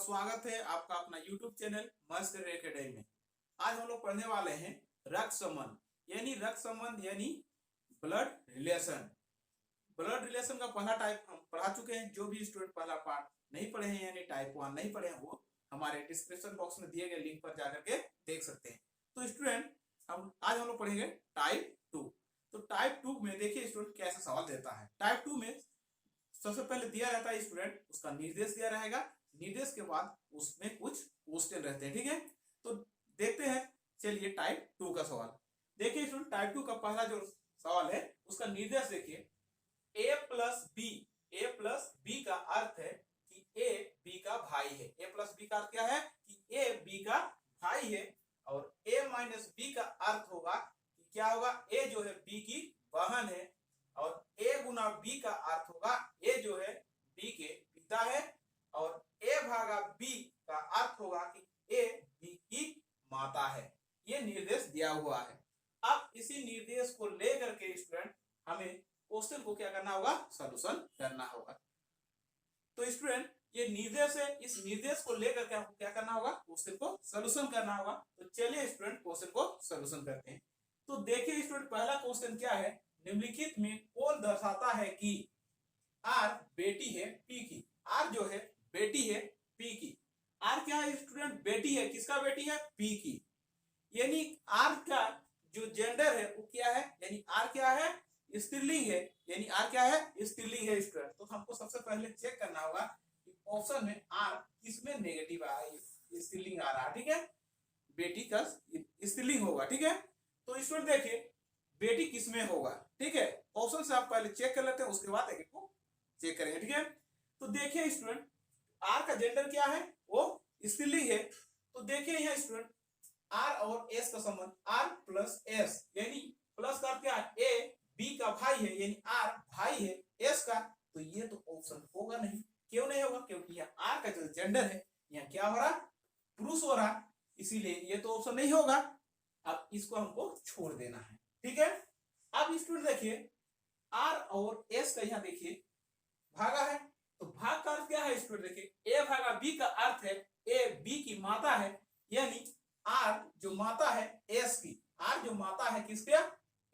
स्वागत है आपका अपना YouTube चैनल मस्त एकेडमी में। आज हम लोग पढ़ने वाले हैं रक्त संबंध यानी ब्लड रिलेशन। ब्लड रिलेशन का पहला टाइप हम पढ़ा चुके हैं। जो भी स्टूडेंट पहला पार्ट नहीं पढ़े हैं यानी टाइप 1 नहीं पढ़े हैं वो हमारे डिस्क्रिप्शन बॉक्स में दिए गए लिंक पर जाकर के देख सकते हैं। तो स्टूडेंट आज हम लोग पढ़ेंगे टाइप 2। तो टाइप 2 में देखिए स्टूडेंट कैसे सवाल देता है। टाइप 2 में सबसे पहले दिया रहता है स्टूडेंट, उसका निर्देश दिया रहेगा। निर्देश के बाद उसमें कुछ क्वेश्चन रहते हैं, ठीक है। तो देखते हैं, चलिए टाइप 2 का सवाल देखिए स्टूडेंट। टाइप 2 का पहला जो सवाल है उसका निर्देश देखिए, a प्लस बी का अर्थ है कि a b का भाई है। a प्लस बी का अर्थ क्या है कि a b का भाई है। और a माइनस b का अर्थ होगा कि क्या होगा, a जो है b की बहन है। और a गुना b का अर्थ होगा a जो है b के पिता है। और a भागा b का अर्थ होगा कि a b की माता है। ये निर्देश दिया हुआ है। अब इसी निर्देश को लेकर के स्टूडेंट हमें क्वेश्चन को क्या करना होगा, सॉल्यूशन करना होगा। तो स्टूडेंट ये निर्देश है, इस निर्देश को लेकर के हमको क्या करना होगा, क्वेश्चन को सॉल्यूशन करना होगा। तो चलिए स्टूडेंट क्वेश्चन को सॉल्यूशन करते हैं। तो देखिए स्टूडेंट पहला क्वेश्चन क्या है, निम्नलिखित में कौन दर्शाता है कि आर बेटी है पी की। आर जो है बेटी है पी की। आर क्या है स्टूडेंट, बेटी है। किसका बेटी है, पी की। यानी आर का जो जेंडर है वो क्या है, यानी आर क्या है, स्त्रीलिंग है। यानी आर क्या है, स्त्रीलिंग है स्टूडेंट। तो हमको सबसे पहले चेक करना होगा कि ऑप्शन में आर किसमें नेगेटिव आ रहा है, स्त्रीलिंग आ रहा है, ठीक है। बेटी का स्त्रीलिंग होगा, ठीक है। तो स्टूडेंट देखिए बेटी किसमें होगा, ठीक है। ऑप्शन से आप पहले चेक कर लेते हैं, उसके बाद एक को चेक करेंगे, ठीक है। तो देखिए स्टूडेंट आर का जेंडर क्या है, वो स्त्रीलिंग है। तो देखिए यहाँ स्टूडेंट आर और एस का संबंध, आर प्लस एस, यानी प्लस का क्या है, ए बी का भाई है, यानी आर भाई है एस का। तो ये तो ऑप्शन होगा नहीं। क्यों नहीं होगा, क्योंकि यहाँ आर का जो जेंडर है यहाँ क्या हो रहा, पुरुष हो रहा, इसीलिए ये तो ऑप्शन नहीं होगा। अब इसको हमको छोड़ देना है, ठीक है। अब स्टूडेंट देखिए आर और एस का यहाँ देखिए भागा है। तो भाग का अर्थ क्या है स्टूडेंट, देखिए ए भागा बी का अर्थ है ए बी की माता है। यानी आर जो माता है एस की, आर जो माता है किसके,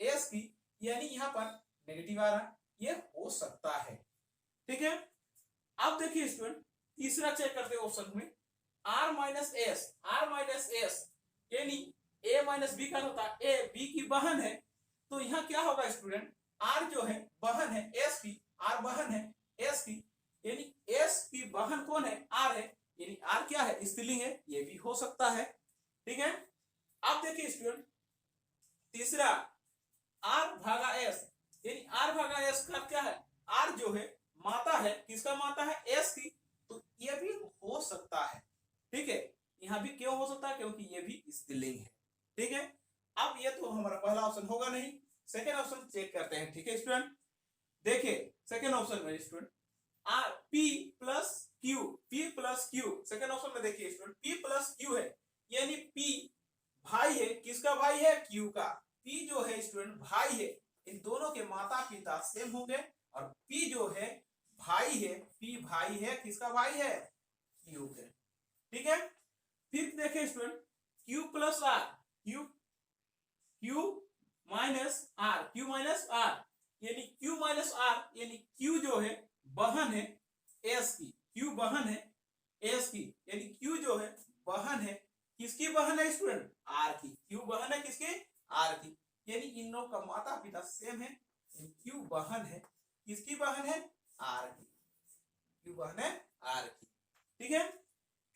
एस की। यानी यहाँ पर नेगेटिव आ रहा, ये हो सकता है, ठीक है। अब देखिए स्टूडेंट तीसरा चेक करते हैं ऑप्शन में, R minus S. R minus S यानी ए माइनस बी का होता है ए बी की बहन है। तो यहाँ क्या होगा स्टूडेंट, आर जो है बहन है एस की, आर बहन है एस की। यानी एस की बहन कौन है, आर है। यानी आर क्या है, स्त्रीलिंग है। ये भी हो सकता है, ठीक है। अब देखिए स्टूडेंट तीसरा आर भागा एस, यानी आर भागा एस का क्या है, आर जो है माता है, किसका माता है, एस की। तो ये भी हो सकता है, ठीक है। यहां भी क्यों हो सकता है, क्योंकि ये भी स्त्रीलिंग है, ठीक है। अब ये तो हमारा पहला ऑप्शन होगा नहीं। सेकेंड ऑप्शन चेक करते हैं, ठीक है स्टूडेंट। देखिए सेकेंड ऑप्शन में student R P plus Q, P plus Q. Second option में देखिए स्टूडेंट पी प्लस क्यू है। यानी पी भाई है, किसका भाई है, क्यू का। पी जो है स्टूडेंट भाई है, इन दोनों के माता पिता सेम होंगे। और पी जो है भाई है, पी भाई है, किसका भाई है, क्यू के, ठीक है। फिर देखिए student Q plus R, Q minus R, Q minus R यानी क्यू माइनस आर, यानी क्यू जो है बहन है एस की, क्यू बहन है एस की। यानी क्यू जो है बहन है, किसकी बहन है स्टूडेंट, आर की। क्यू बहन है किसकी, आर की। यानी इन लोग का माता पिता सेम है। क्यू बहन है, किसकी बहन है, आर की। क्यू बहन है आर की, ठीक है।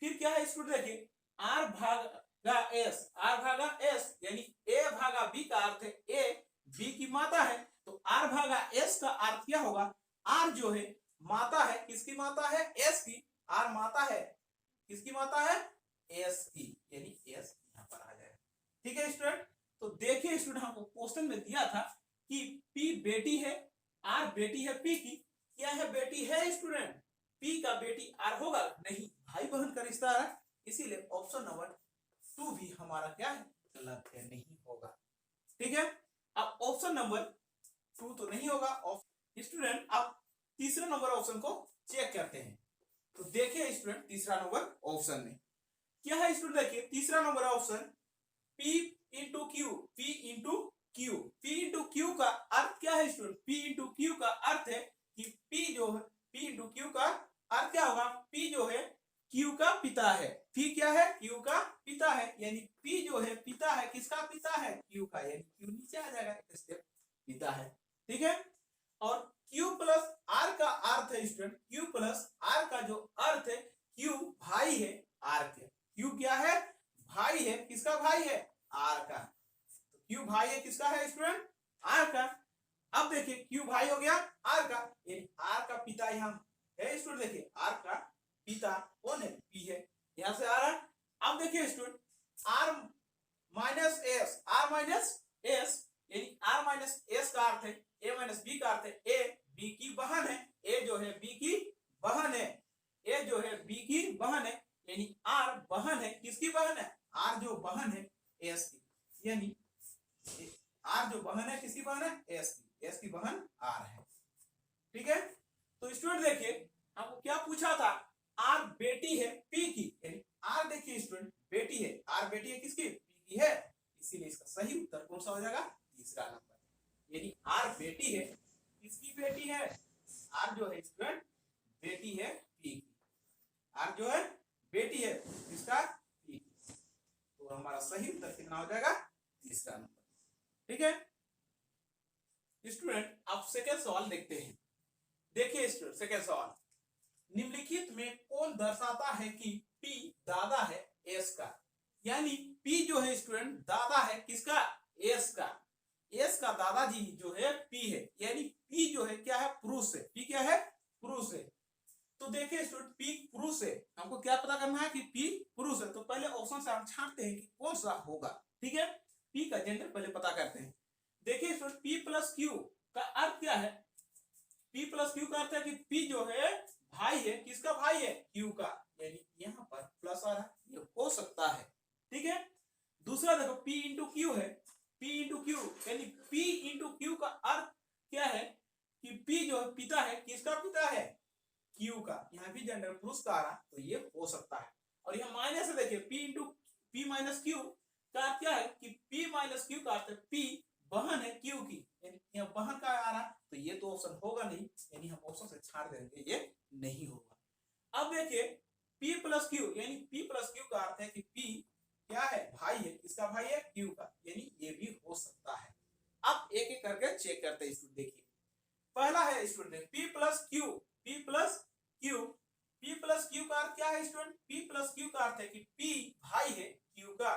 फिर क्या है स्टूडेंट देखिए आर भागा एस, आर भागा एस यानी ए भागा बी का अर्थ है ए बी की माता है। तो आर भागा एस का अर्थ क्या होगा, आर जो है माता है, किसकी माता है, एस की। आर माता है, किसकी माता है, एस की। यानी एस यहां पर आ जाएगा, ठीक है स्टूडेंट। तो देखिए स्टूडेंट हमको क्वेश्चन में दिया था कि पी बेटी है, आर बेटी है पी की। क्या है, बेटी है स्टूडेंट। पी का बेटी आर होगा नहीं, भाई बहन का रिश्ता है। इसीलिए ऑप्शन नंबर 2 भी हमारा क्या है, गलत है, नहीं होगा, ठीक है। अब ऑप्शन नंबर 2 तो नहीं होगा स्टूडेंट। अब तीसरे नंबर ऑप्शन को चेक करते हैं। तो देखिए स्टूडेंट तीसरा नंबर ऑप्शन में क्या है स्टूडेंट, देखिए तीसरा number option P into Q, P into Q. P into Q का अर्थ क्या है स्टूडेंट, P इंटू क्यू का अर्थ है कि P जो है, P इंटू क्यू का अर्थ क्या होगा, P जो है Q का पिता है। P क्या है, Q का पिता है, यानी P जो है पिता है, किसका पिता है, Q का, यानी Q नीचे आ जाएगा, इसके पिता है। ठीक है, और Q प्लस R का अर्थ है स्टूडेंट, Q प्लस R का जो अर्थ है, Q भाई है R के। Q क्या है, भाई है, किसका भाई है, R का। तो Q भाई है, किसका है स्टूडेंट, R का। अब देखिए Q भाई हो गया R का, यानी R का पिता यहाँ है स्टूडेंट। देखिए R का पिता कौन है, P है, यहां से आ रहा है। अब देखिए student R minus S, R minus S, यानी R माइनस एस का अर्थ है A माइनस B का अर्थ है A B की बहन है, A जो है B की बहन है, A जो है B की बहन है, यानी R बहन है, किसकी बहन है, R जो बहन है S की, यानी R जो बहन है, किसकी बहन है, S की, S की बहन R है। ठीक है, तो स्टूडेंट देखिए हमको क्या पूछा था, R बेटी है P की, यानी R देखिए स्टूडेंट बेटी है, R बेटी है किसकी, P की है, इसीलिए इसका सही उत्तर कौन सा हो जाएगा, तीसरा नंबर। यानी R बेटी है, किसकी बेटी है, R जो है स्टूडेंट बेटी है P की, R जो है बेटी है किसका, P की। तो हमारा सही उत्तर कितना हो जाएगा, तीसरा नंबर। ठीक है स्टूडेंट, अब सेकंड सवाल देखते हैं। देखिए स्टूडेंट सेकंड सवाल, निम्नलिखित में कौन दर्शाता है कि P दादा है S का, यानी P जो है स्टूडेंट दादा है किसका, S का, S का दादाजी जो है P है, यानी P जो है क्या है, पुरुष है, P क्या है, पुरुष है। तो देखिए स्टूडेंट P पुरुष है, हमको क्या पता करना है कि P पुरुष है, तो पहले ऑप्शन से हम छांटते हैं कि कौन सा होगा। ठीक है, P का जेंडर पहले पता करते हैं। देखिए स्टूडेंट P प्लस Q का अर्थ क्या है, P प्लस Q का अर्थ है कि P जो है भाई है, किसका भाई है, Q का, यानी यहाँ पर प्लस आ रहा है, ये हो सकता है। ठीक है, दूसरा देखो P इंटू क्यू है, P इंटू क्यू, यानी P इंटू क्यू का अर्थ क्या है कि P जो है पिता है, किसका पिता है, Q का, यहाँ भी जेंडर पुरुष का आ रहा, तो ये हो सकता है। और यहाँ माइनस से देखिए P into P minus Q का अर्थ क्या है कि P माइनस Q का अर्थ है P बहन है Q की, यानी यहाँ बहन का आ रहा, तो ये तो ऑप्शन होगा नहीं, यानी हम ऑप्शन से छाड़ देंगे, ये नहीं होगा। अब देखिए P प्लस Q, यानी P प्लस Q का अर्थ है कि P क्या है, भाई है, किसका भाई है, Q का, यानी ये भी हो सकता है। अब एक एक करके चेक करते हैं स्टूडेंट। देखिए पहला है student P plus Q, P plus Q, P plus Q का अर्थ क्या है स्टूडेंट, P प्लस Q का अर्थ है कि P भाई है Q का,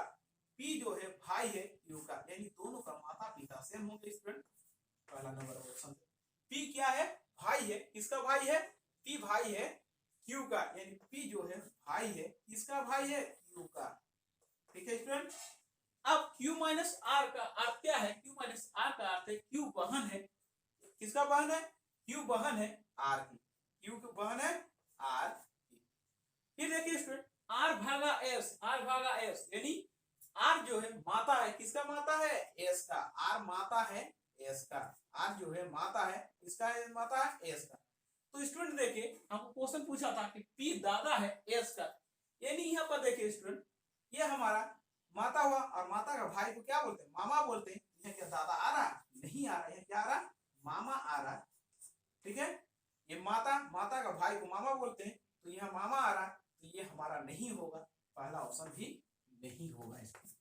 P जो है भाई है Q का, यानी दोनों का माता पिता सेम होंगे स्टूडेंट, पहला नंबर ऑप्शन। P क्या है, भाई है, किसका भाई है, P भाई है Q का, यानी P जो है भाई है, किसका भाई है, Q का। ठीक है स्टूडेंट, अब Q माइनस R का अर्थ क्या है, Q माइनस R का अर्थ है Q बहन है, किसका बहन है, Q बहन है R की, Q की बहन है R की। फिर देखिए स्टूडेंट R भागा S, R भागा S, यानी R जो है माता है, किसका माता है, S का, R माता है S का, R जो है माता है, किसका है, माता है S का। तो स्टूडेंट देखिए हमको क्वेश्चन पूछा था कि P दादा है S का, यानी यहाँ पर देखिए स्टूडेंट ये हमारा माता हुआ, और माता का भाई को क्या बोलते हैं, मामा बोलते हैं। यहाँ क्या दादा आ रहा, नहीं आ रहा, यहाँ क्या आ रहा, मामा आ रहा। ठीक है, ये माता, माता का भाई को मामा बोलते हैं, तो यहाँ मामा आ रहा, तो ये हमारा नहीं होगा, पहला ऑप्शन भी नहीं होगा इसमें।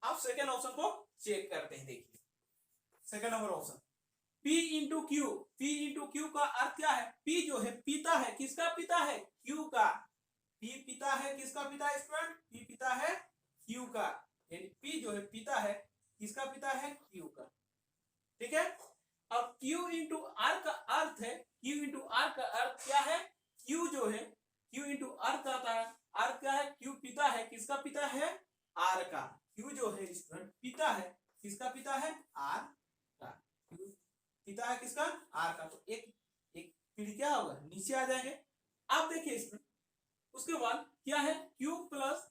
अब सेकेंड ऑप्शन को चेक करते हैं। देखिए second number option P into Q, P into Q का अर्थ क्या है, P जो है पिता है, किसका पिता है, Q का, P पिता है, किसका पिता है स्टूडेंट, P पिता है Q का, यानी P जो है पिता है, किसका पिता है, Q का। ठीक है, अब Q इंटू R का अर्थ है, Q इंटू R का अर्थ क्या है, Q जो है Q इंटू R का अर्थ क्या है, Q पिता है, किसका पिता है, R का, Q जो है स्टूडेंट पिता है, किसका पिता है, R का, Q पिता है किसका, R का, तो एक एक फिर क्या होगा, नीचे आ जाएंगे। अब देखिए स्टूडेंट उसके बाद क्या है, Q plus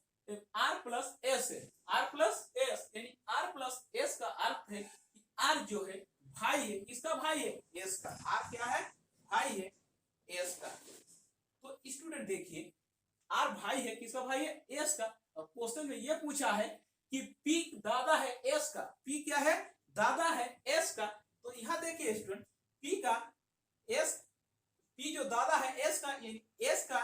R plus S है, R प्लस S, यानी R प्लस S का अर्थ है कि R जो है भाई है, किसका भाई है, S का, R क्या है, भाई है S का। तो स्टूडेंट देखिए आर भाई है, किसका भाई है? एस का। और क्वेश्चन में ये पूछा है कि पी दादा है एस का, पी क्या है? दादा है एस का। तो यहाँ देखिए स्टूडेंट पी का एस, पी जो दादा है एस का, एस का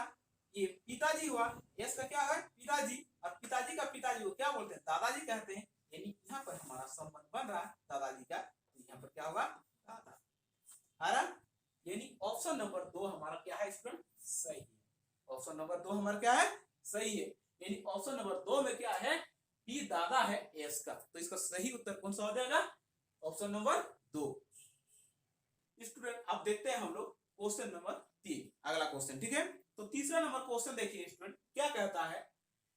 ये पिताजी हुआ, एस का क्या है? पिताजी। और पिताजी का पिताजी को क्या बोलते हैं? दादाजी कहते हैं। यानी यहाँ पर हमारा संबंध बन रहा है दादाजी का, तो यहाँ पर क्या होगा? दादा। यानी ऑप्शन नंबर 2 हमारा क्या है स्टूडेंट? सही है। ऑप्शन नंबर 2 हमारा क्या है? सही है। यानी ऑप्शन नंबर 2 में क्या है? पी दादा है एस का। तो इसका सही उत्तर कौन सा हो जाएगा? Option number 2। स्टूडेंट अब देखते हैं हम लोग क्वेश्चन नंबर 3, अगला क्वेश्चन, ठीक है। तो तीसरा नंबर क्वेश्चन देखिए स्टूडेंट क्या कहता है,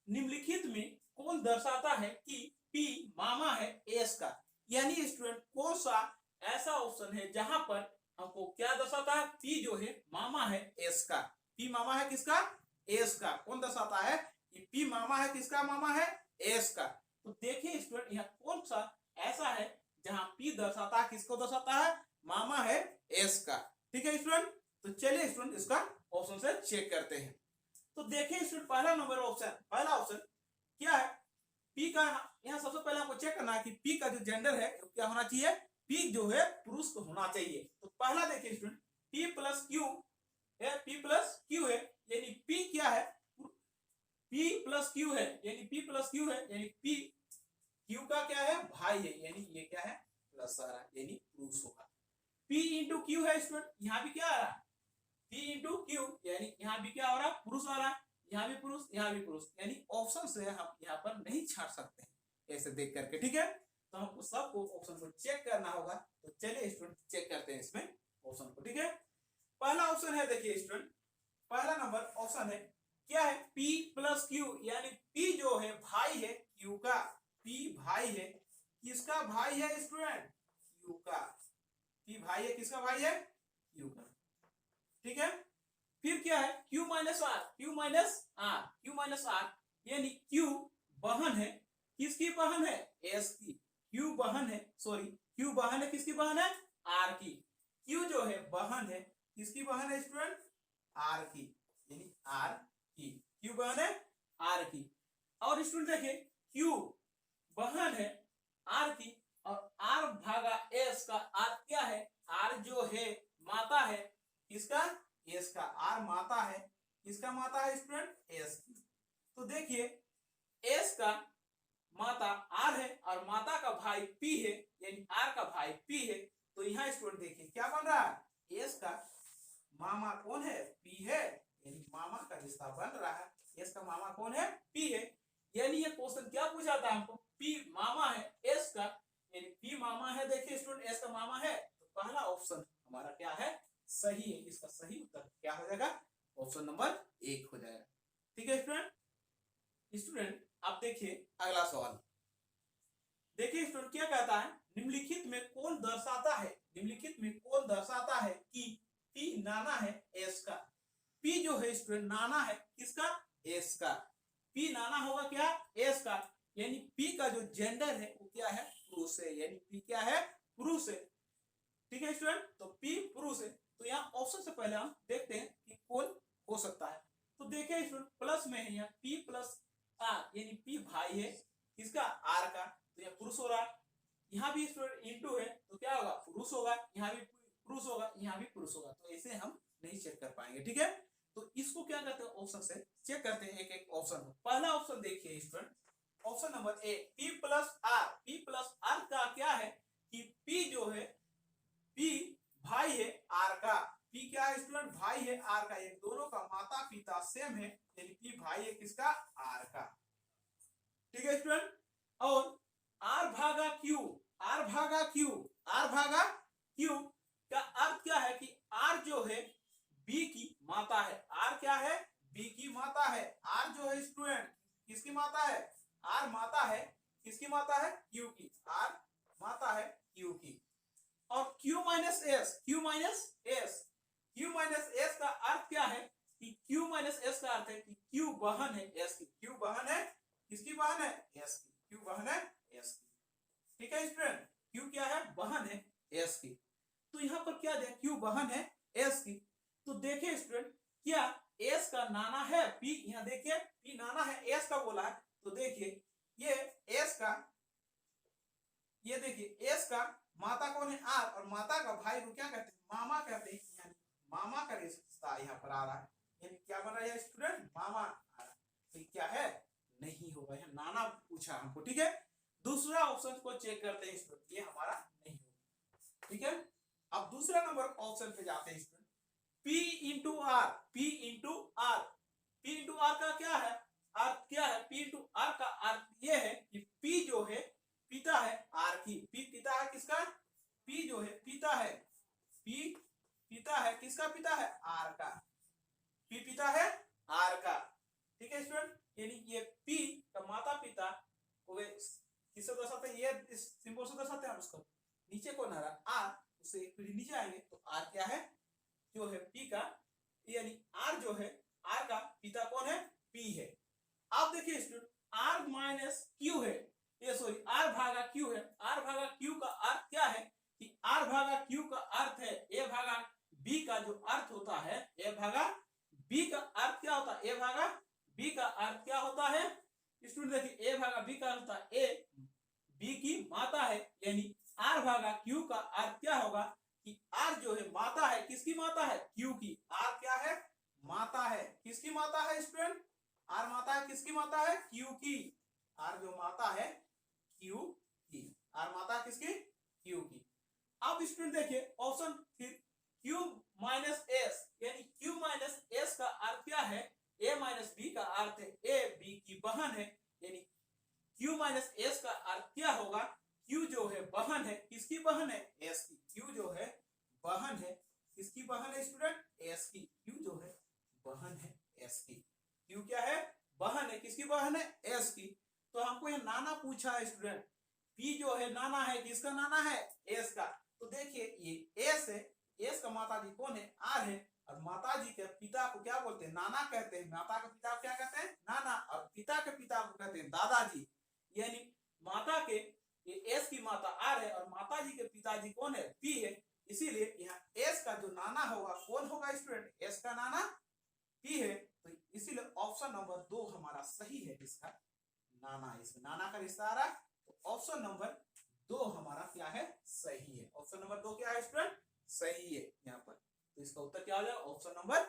निम्नलिखित में कौन दर्शाता है कि पी मामा है एस का। यानी स्टूडेंट कौन सा ऐसा ऑप्शन है जहां पर हमको क्या दर्शाता है? पी जो है मामा है एस का। पी मामा है किसका? एस का। कौन दर्शाता है कि पी मामा है किसका? मामा है एस का। तो देखिए स्टूडेंट यहाँ कौन सा ऐसा है जहां पी दर्शाता है, किसको दर्शाता है? मामा है एस का। ठीक है स्टूडेंट, तो चलिए स्टूडेंट इसका ऑप्शन से चेक करते हैं। तो देखिए स्टूडेंट पहला नंबर ऑप्शन, पहला ऑप्शन क्या है? पी का यहाँ सबसे पहले आपको चेक करना है कि पी का जो जेंडर है क्या होना चाहिए? पी जो है पुरुष को होना चाहिए। तो पहला देखिए स्टूडेंट पी प्लस क्यू है, पी प्लस क्यू है, यानी पी क्या है? पी प्लस क्यू है, यानी पी प्लस क्यू है, यानी पी क्यू का क्या है? भाई है, यानी ये क्या है? प्लस आ रहा है, यानी पुरुष होगा। पी इंटू क्यू है स्टूडेंट, यहाँ भी क्या आ रहा है? पी इंटू क्यू, यानी यहाँ भी क्या हो रहा है? पुरुष आ रहा है, यहाँ भी पुरुष, यहाँ भी पुरुष। यानी ऑप्शन से हम यहाँ पर नहीं छाट सकते हैं ऐसे देख करके, ठीक है। तो हमको सबको ऑप्शन को चेक करना होगा। तो चलिए स्टूडेंट चेक करते हैं इसमें ऑप्शन को, ठीक है। पहला ऑप्शन है देखिए स्टूडेंट, पहला नंबर ऑप्शन है क्या है? P प्लस क्यू, यानी P जो है भाई है Q का। P भाई है, किसका भाई है स्टूडेंट? Q का। P भाई है, किसका भाई है? Q का, ठीक है। फिर क्या है? Q minus R, Q minus R, Q minus R, यानी Q बहन है, किसकी बहन है? S की। Q बहन है, सॉरी Q बहन है, किसकी बहन है? R की। Q जो है बहन है, किसकी बहन है स्टूडेंट? R की, यानी R की। Q बहन है R की। और स्टूडेंट देखिए Q बहन है R की, और R भागा S का R क्या है? R जो है माता है, किसका? S का। R माता है, किसका माता है स्टूडेंट? S की। तो देखिए S का माता R है और माता का भाई P है, यानी R का भाई P है। तो यहाँ स्टूडेंट देखिए क्या बन रहा है? S का मामा कौन है? P है, यानी मामा का रिश्ता बन रहा है। S का मामा कौन है? P है। यानी ये क्वेश्चन क्या पूछा था हमको? P मामा है S का, यानी P मामा है। देखिए स्टूडेंट S का मामा है, तो पहला ऑप्शन हमारा क्या है? सही है। इसका सही उत्तर क्या हो जाएगा? ऑप्शन नंबर 1 हो जाएगा, ठीक है स्टूडेंट। स्टूडेंट आप देखिए अगला सवाल, देखिए स्टूडेंट क्या कहता है, निम्नलिखित में कौन दर्शाता है, निम्नलिखित में कौन दर्शाता है कि P नाना है S का। P जो है स्टूडेंट नाना है, किसका? S का। P नाना होगा क्या? S का। यानी P का जो जेंडर है वो क्या है? पुरुष है, यानी P क्या है? पुरुष है, ठीक है स्टूडेंट। तो P पुरुष है। तो यहाँ ऑप्शन से पहले हम देखते हैं कि कौन हो सकता है। तो देखिए स्टूडेंट प्लस में है यहाँ P प्लस R, यानी P भाई है, किसका? R का। तो यहाँ पुरुष हो रहा है। यहाँ भी स्टूडेंट इंटू है, तो क्या होगा? पुरुष होगा। यहाँ भी पुरुष होगा, यहाँ भी पुरुष होगा। तो ऐसे हम नहीं चेक कर पाएंगे, ठीक है। तो इसको क्या कहते हैं? ऑप्शन से चेक करते हैं एक एक ऑप्शन। पहला ऑप्शन देखिए student, option number A P plus R। P plus R का क्या है कि P जो है, P भाई है R का। P क्या है स्टूडेंट? भाई है R का। ये दोनों का माता पिता सेम है, यानी P भाई है किसका? R का, ठीक है स्टूडेंट। और R भागा Q, R भागा Q, R भागा Q का अर्थ क्या है कि R जो है B की माता है। R क्या है? B की माता है। R जो है स्टूडेंट किसकी माता है? R माता है, किसकी माता है? Q की। R माता है Q की। और Q minus S, Q minus S, Q minus S का अर्थ क्या है कि Q माइनस S का अर्थ है कि Q बहन है S की। Q बहन है, किसकी बहन है? S की। Q बहन है S की, ठीक है स्टूडेंट। Q क्या है? बहन है S की। तो यहाँ पर क्या दे? Q बहन है S की। तो देखिए स्टूडेंट क्या एस का नाना है पी, यहाँ देखिए पी नाना है, एस का बोला है, तो देखिए ये एस का, ये देखिए एस का माता कौन है आर, और माता का भाई को क्या कहते हैं, मामा कहते हैं, यानी मामा का रिश्ता यहाँ पर आ रहा है, यानी क्या बन रहा है स्टूडेंट, मामा आ रहा है, तो क्या है, नहीं होगा, यहाँ नाना पूछा हमको, ठीक है। दूसरा ऑप्शन को चेक करते हैं स्टूडेंट, ये हमारा नहीं होगा, ठीक है। अब दूसरा नंबर ऑप्शन पे जाते हैं student, P into R, P into R, P into R का क्या है, आर क्या है, P इंटू आर का अर्थ ये है कि P जो है पिता है आर की, P पिता है किसका, P जो है पिता है, P पिता है किसका, पिता है आर का, P पिता है आर का, ठीक है स्टूडेंट। यानी ये P का माता पिता को वे किससे दर्शाते हैं, ये इस सिंबल से दर्शाते हैं, उसको नीचे कौन आ रहा आर, उससे एक पीढ़ी नीचे आएंगे तो आर क्या है, जो है P का, यानी आर जो है आर का पिता कौन है, P है। आप देखिए स्टूडेंट आर माइनस क्यू है, ये सॉरी आर भागा क्यू है, आर भागा क्यू का अर्थ क्या है कि आर भागा क्यू का अर्थ है ए भागा बी का जो अर्थ होता है, ए भागा बी का अर्थ क्या होता है, ए भागा बी का अर्थ क्या होता है स्टूडेंट, देखिए ए भागा बी का अर्थ होता है ए बी की माता है, यानी आर भागा क्यू का अर्थ क्या होगा कि आर जो है माता है, किसकी माता है, क्यू की, आर क्या है, माता है, किसकी माता है स्टूडेंट, आर माता है किसकी माता है, क्यू की, आर जो माता है क्यू की, आर माता है किसकी, क्यू की। अब स्टूडेंट देखिए ऑप्शन फिर क्यू माइनस एस, यानी क्यू माइनस एस का अर्थ क्या है, ए माइनस बी का अर्थ है ए बी की बहन है, यानी क्यू माइनस एस का अर्थ क्या होगा, क्यू जो है बहन है, किसकी बहन है, एस की, क्यू जो है बहन है, किसकी बहन है स्टूडेंट, एस की, क्यू जो है बहन है एस की, क्यू क्या है, बहन है, किसकी बहन है, एस की। तो हमको ये नाना पूछा है स्टूडेंट, पी जो है नाना है, किसका नाना है, एस का, तो देखिए ये एस है, एस का माता जी कौन है, आर है, और माता जी के पिता को क्या बोलते हैं, नाना कहते हैं, माता के पिता को क्या कहते हैं, नाना, और पिता के पिता को कहते हैं दादाजी, यानी माता के ये एस की माता आर है और माता जी के पिताजी कौन है, पी है, इसीलिए यहाँ एस का जो नाना होगा कौन होगा स्टूडेंट, एस का नाना पी है, तो इसीलिए ऑप्शन नंबर 2 हमारा सही है, इसका नाना, इसमें नाना का रिश्ता आ रहा है, तो ऑप्शन नंबर 2 हमारा क्या है, सही है, ऑप्शन नंबर 2 क्या है स्टूडेंट, सही है यहाँ पर, तो इसका उत्तर क्या हो जाएगा, ऑप्शन नंबर